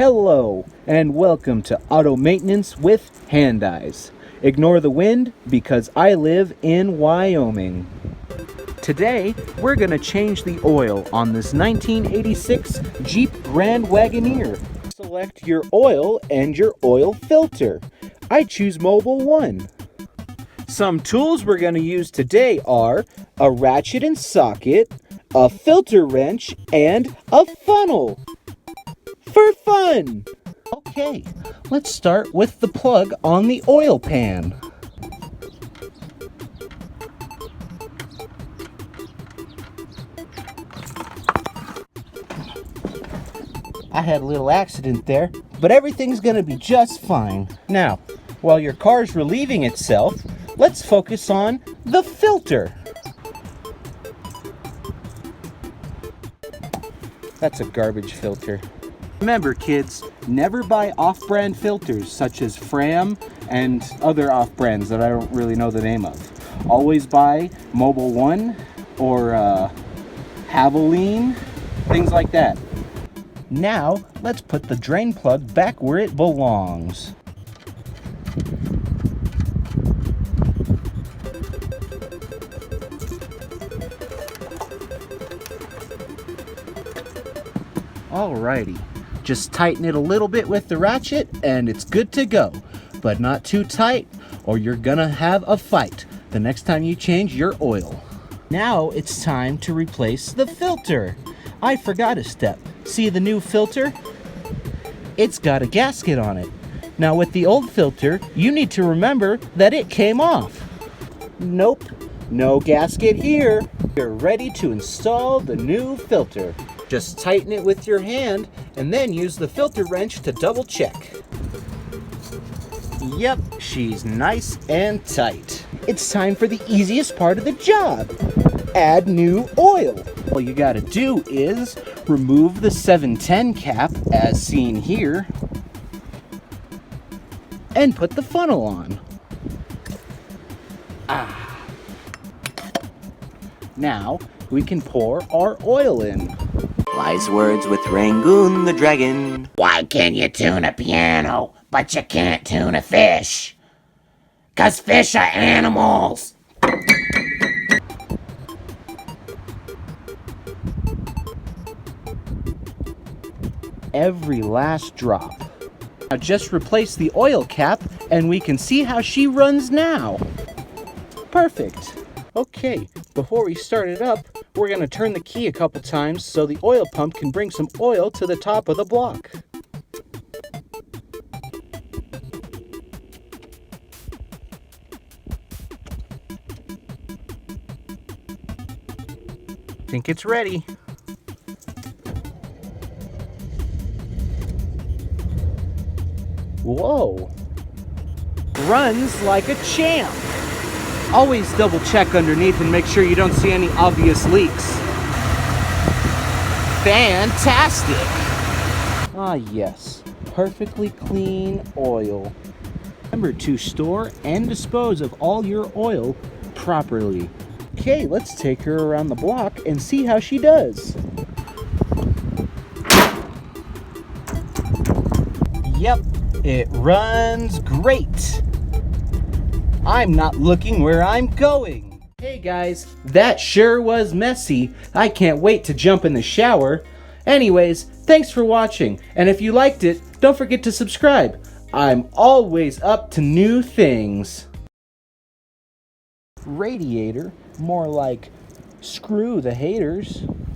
Hello, and welcome to Auto Maintenance with Hand Eyes. Ignore the wind because I live in Wyoming. Today, we're going to change the oil on this 1986 Jeep Grand Wagoneer. Select your oil and your oil filter. I choose Mobile 1. Some tools we're going to use today are a ratchet and socket, a filter wrench, and a funnel. For fun! Okay, let's start with the plug on the oil pan. I had a little accident there, but everything's gonna be just fine. Now, while your car's relieving itself, let's focus on the filter. That's a garbage filter. Remember, kids, never buy off-brand filters such as Fram and other off-brands that I don't really know the name of. Always buy Mobile 1 or Haveline, things like that. Now, let's put the drain plug back where it belongs. Alrighty. Just tighten it a little bit with the ratchet and it's good to go. But not too tight or you're gonna have a fight the next time you change your oil. Now it's time to replace the filter. I forgot a step. See the new filter? It's got a gasket on it. Now with the old filter, you need to remember that it came off. Nope, no gasket here. You're ready to install the new filter. Just tighten it with your hand and then use the filter wrench to double check. Yep, she's nice and tight. It's time for the easiest part of the job. Add new oil. All you gotta do is remove the 710 cap as seen here and put the funnel on. Now we can pour our oil in. Wise words with Rangoon the dragon. Why can you tune a piano, but you can't tune a fish? 'Cause fish are animals. Every last drop. Now just replace the oil cap and we can see how she runs now. Perfect. Okay, before we start it up, we're going to turn the key a couple times so the oil pump can bring some oil to the top of the block. Think it's ready. Whoa! Runs like a champ! Always double check underneath and make sure you don't see any obvious leaks. Fantastic! Ah yes, perfectly clean oil. Remember to store and dispose of all your oil properly. Okay, let's take her around the block and see how she does. Yep, it runs great. I'm not looking where I'm going. Hey guys, that sure was messy. I can't wait to jump in the shower. Anyways, thanks for watching, and if you liked it, don't forget to subscribe. I'm always up to new things. Radiator, more like screw the haters.